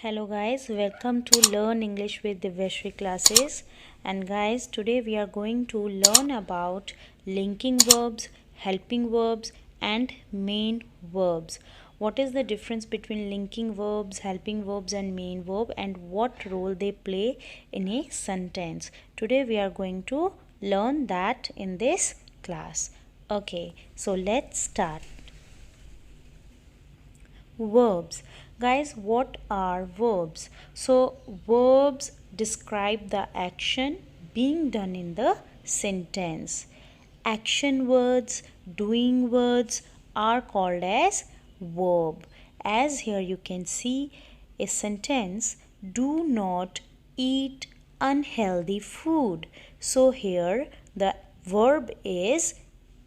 Hello guys, welcome to Learn English with Divyashri classes. And guys, today we are going to learn about linking verbs, helping verbs and main verbs. What is the difference between linking verbs, helping verbs and main verb, and what role they play in a sentence? Today we are going to learn that in this class. Okay, so let's start. Verbs. Guys, what are verbs? So verbs describe the action being done in the sentence. Action words, doing words are called as verb. As here you can see a sentence, do not eat unhealthy food. So here the verb is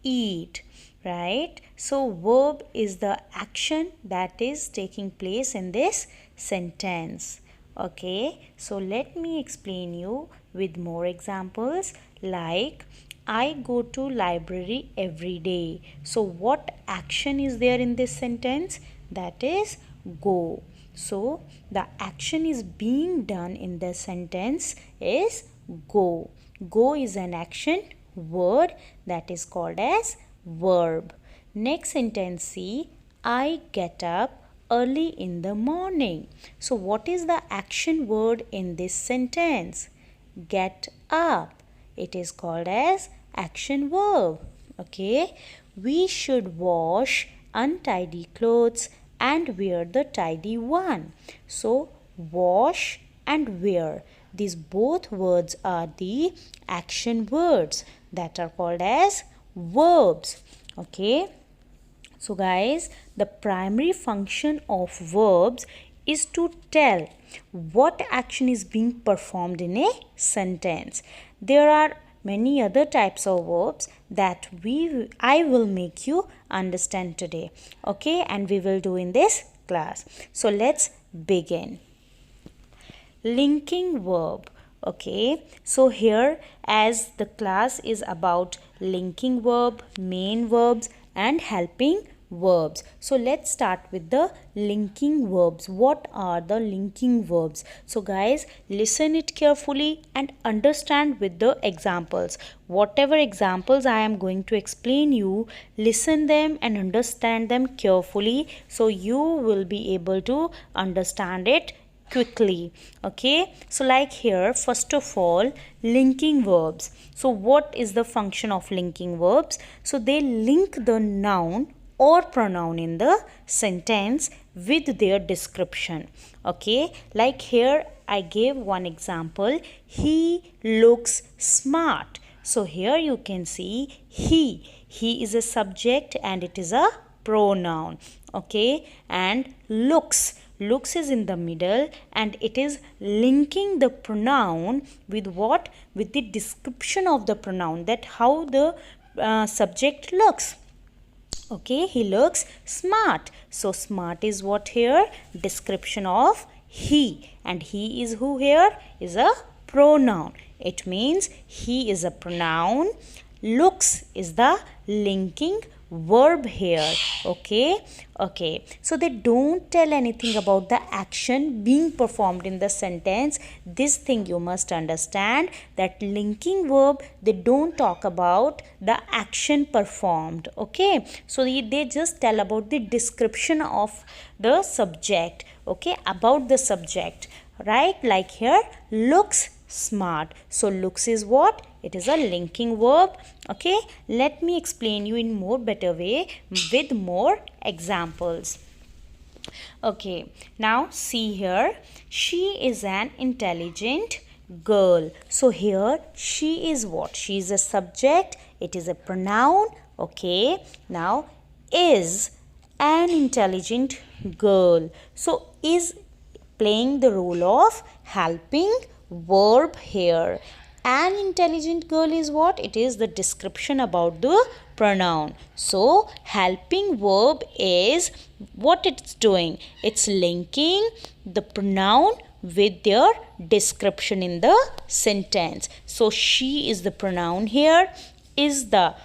eat, right? So verb is the action that is taking place in this sentence. Okay, so let me explain you with more examples. Like, I go to library every day. So what action is there in this sentence? That is go. So the action is being done in the sentence is go. Go is an action word that is called as verb. Next sentence, see, I get up early in the morning. So what is the action word in this sentence? Get up. It is called as action verb. Okay, we should wash untidy clothes and wear the tidy one. So wash and wear, these both words are the action words that are called as verbs. Okay, so guys, the primary function of verbs is to tell what action is being performed in a sentence. There are many other types of verbs that I will make you understand today. Okay, and we will do in this class. So let's begin. Linking verb. Okay, so here, as the class is about linking verb, main verbs and helping verbs, so let's start with the linking verbs. What are the linking verbs? So guys, listen it carefully and understand with the examples. Whatever examples I am going to explain you, listen them and understand them carefully, so you will be able to understand it quickly. Okay, so like here, first of all, linking verbs. So what is the function of linking verbs? So they link the noun or pronoun in the sentence with their description. Okay, like here I gave one example, he looks smart. So here you can see he is a subject and it is a pronoun. Okay, and looks is in the middle and it is linking the pronoun with what? With the description of the pronoun, that how the subject looks. Okay, he looks smart. So smart is what here? Description of he, and he is who here? Is a pronoun. It means he is a pronoun. Looks is the linking verb here. Okay, so they don't tell anything about the action being performed in the sentence. This thing you must understand, that linking verb, they don't talk about the action performed. Okay, so they just tell about the description of the subject. Okay, about the subject, right? Like here, looks smart. So looks is what? It is a linking verb. Okay, let me explain you in more better way with more examples. Okay, now see here, she is an intelligent girl. So here she is what? She is a subject, it is a pronoun. Okay, now is an intelligent girl. So is playing the role of helping verb here. An intelligent girl is what? It is the description about the pronoun. So helping verb is what it's doing? It's linking the pronoun with their description in the sentence. So she is the pronoun here, is the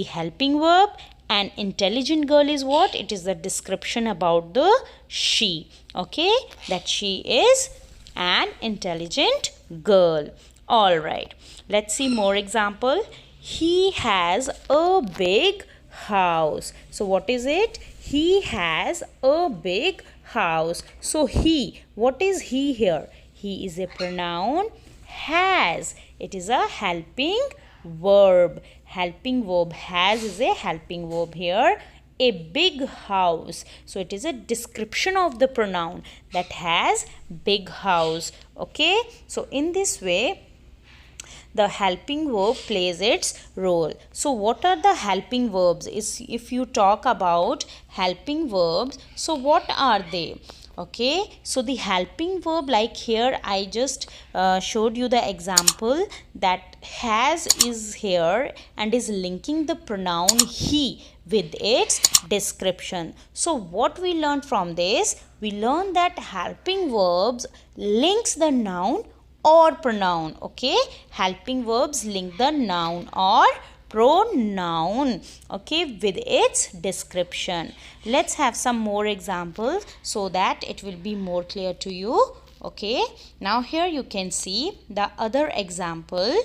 helping verb, An intelligent girl is what? It is the description about the she. Okay, that she is an intelligent girl. All right, let's see more example. He has a big house. So what is it? He has a big house. So he, what is he here? He is a pronoun has. It is a helping verb. Helping verb. Has is a helping verb here. A big house. So it is a description of the pronoun that has big house. Okay. So in this way, the helping verb plays its role. So what are the helping verbs? If you talk about helping verbs, so what are they? Okay, so the helping verb, like here I just showed you the example that has is here and is linking the pronoun he with its description. So what we learned from this? We learned that helping verbs links the noun or pronoun. Okay, helping verbs link the noun or pronoun, okay, with its description. Let's have some more examples so that it will be more clear to you. Okay, now here you can see the other example.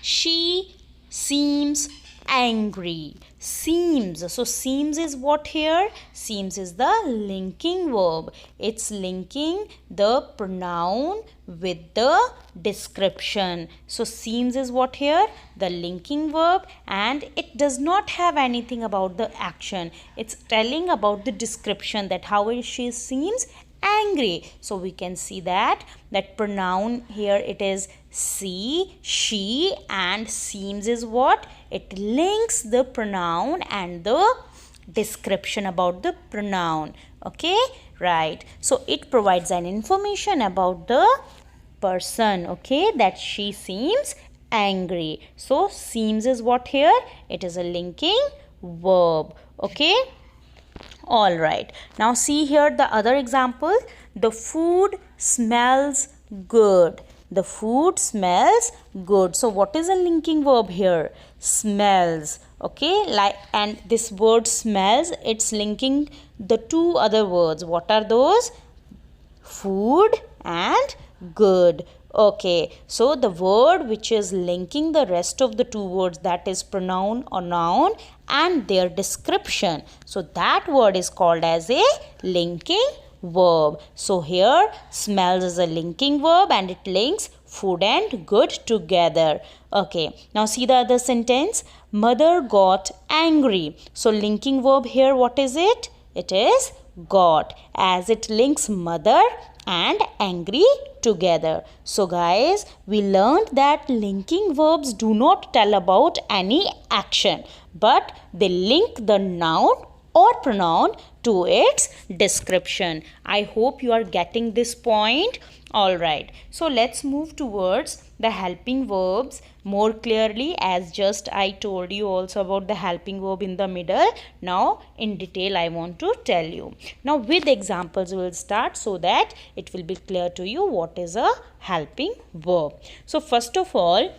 She seems angry. Seems. So seems is what here? Seems is the linking verb. It's linking the pronoun with the description. So seems is what here? The linking verb, and it does not have anything about the action. It's telling about the description, that how she seems angry. So we can see that pronoun here, it is she, and seems is what? It links the pronoun and the description about the pronoun. Okay, right. So it provides an information about the person, okay, that she seems angry. So seems is what here? It is a linking verb. Okay. All right. Now see here the other example. The food smells good. The food smells good. So what is a linking verb here? Smells. Okay. Like, and this word smells, it's linking the two other words. What are those? Food and good. Okay, so the word which is linking the rest of the two words, that is pronoun or noun and their description. So that word is called as a linking verb. So here smells is a linking verb and it links food and good together. Okay, now see the other sentence. Mother got angry. So linking verb here, what is it? It is got, as it links mother and angry together. So guys, we learned that linking verbs do not tell about any action, but they link the noun or pronoun to its description. I hope you are getting this point. Alright, so let's move towards the helping verbs more clearly, as just I told you also about the helping verb in the middle. Now in detail I want to tell you. Now with examples we will start so that it will be clear to you what is a helping verb. So first of all,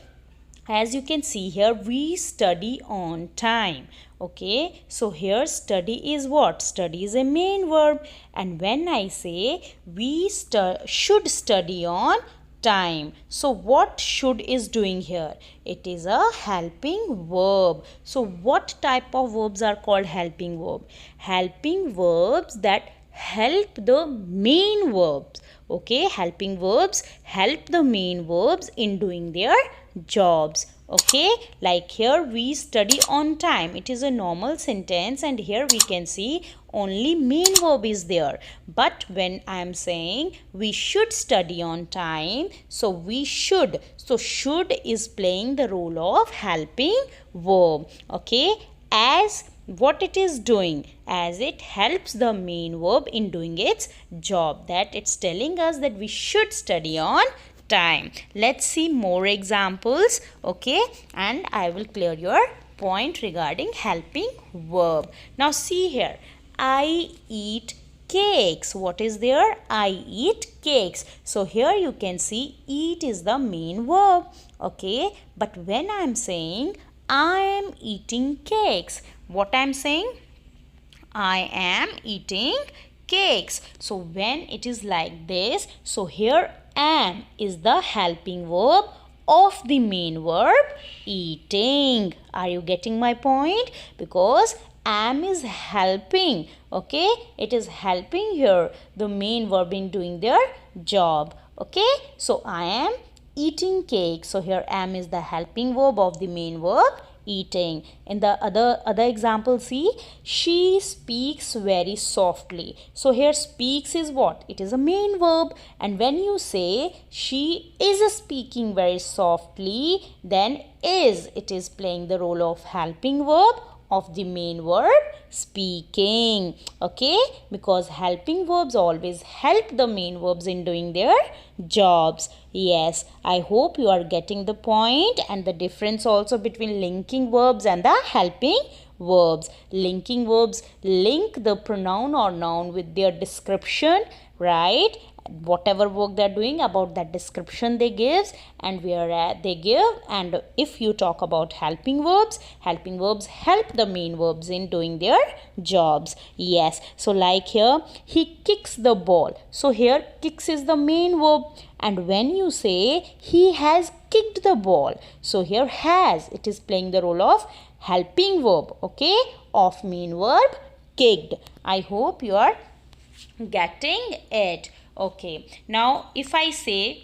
as you can see here, we study on time. Okay, so here study is what? Study is a main verb, and when I say we should study on time, so what should is doing here? It is a helping verb. So what type of verbs are called helping verb? Helping verbs that help the main verbs. Okay, helping verbs help the main verbs in doing their jobs. Okay, like here we study on time. It is a normal sentence and here we can see only main verb is there. But when I am saying we should study on time, so we should. So should is playing the role of helping verb. Okay, as what it is doing, as it helps the main verb in doing its job, that it's telling us that we should study on time. Let's see more examples, okay, and I will clear your point regarding helping verb. Now see here, I eat cakes. What is there? I eat cakes. So here you can see eat is the main verb, okay, but when I am saying I am eating cakes, What I'm saying? I am eating cakes. So when it is like this, so here am is the helping verb of the main verb eating. Are you getting my point? Because am is helping, okay? It is helping here the main verb in doing their job, okay? So I am eating cake. So here am is the helping verb of the main verb eating. In the other example, see, she speaks very softly. So here speaks is what? It is a main verb, and when you say she is speaking very softly, then is, it is playing the role of helping verb of the main verb speaking, okay? Because helping verbs always help the main verbs in doing their jobs. Yes, I hope you are getting the point, and the difference also between linking verbs and the helping verbs. Linking verbs link the pronoun or noun with their description, right? Whatever work they're doing, about that description they gives and where they give. And if you talk about helping verbs help the main verbs in doing their jobs. Yes, so like here, he kicks the ball. So here kicks is the main verb, and when you say he has kicked the ball, so here has, it is playing the role of helping verb, okay, of main verb kicked. I hope you are getting it. Okay, now if I say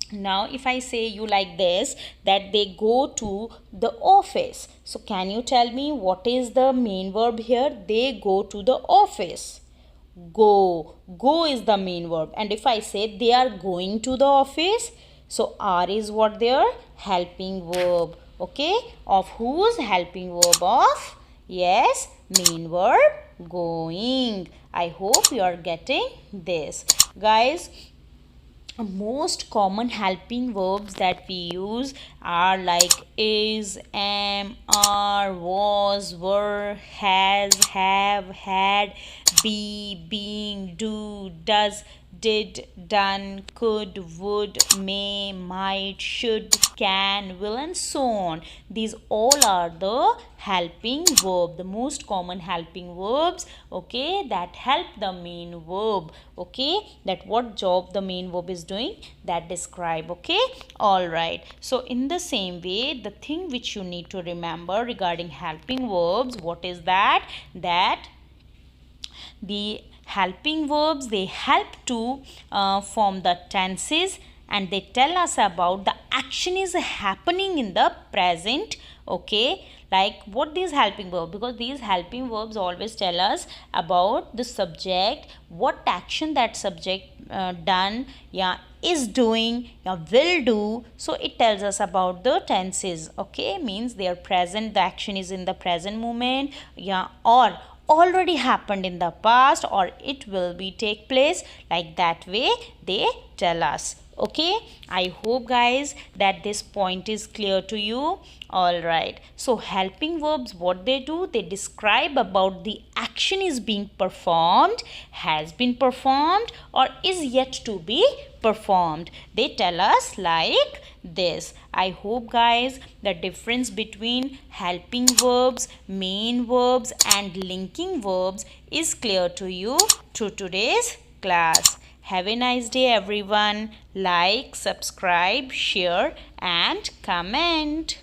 you like this, that they go to the office, so can you tell me what is the main verb here? They go to the office. Go is the main verb. And if I say they are going to the office, so are is what? Their helping verb, okay? Of whose helping verb? Of, yes, main verb going. I hope you are getting this. Guys, most common helping verbs that we use are like is, am, are, was, were, has, have, had, be, being, do, does, did, done, could, would, may, might, should, can, will, and so on. These all are the helping verb, the most common helping verbs, okay, that help the main verb, okay, that what job the main verb is doing, that describe, okay. All right, so in the same way, the thing which you need to remember regarding helping verbs, what is that the helping verbs, they help to form the tenses, and they tell us about the action is happening in the present, okay. Like what these helping verbs, because these helping verbs always tell us about the subject, what action that subject done, yeah, is doing, yeah, will do. So it tells us about the tenses, okay, means they are present, the action is in the present moment, yeah, or already happened in the past, or it will be take place, like that way they tell us, okay. I hope guys that this point is clear to you. All right, so helping verbs, what they do, they describe about the action is being performed, has been performed, or is yet to be performed. They tell us like this. I hope guys the difference between helping verbs, main verbs, and linking verbs is clear to you through today's class. Have a nice day everyone. Like, subscribe, share, and comment.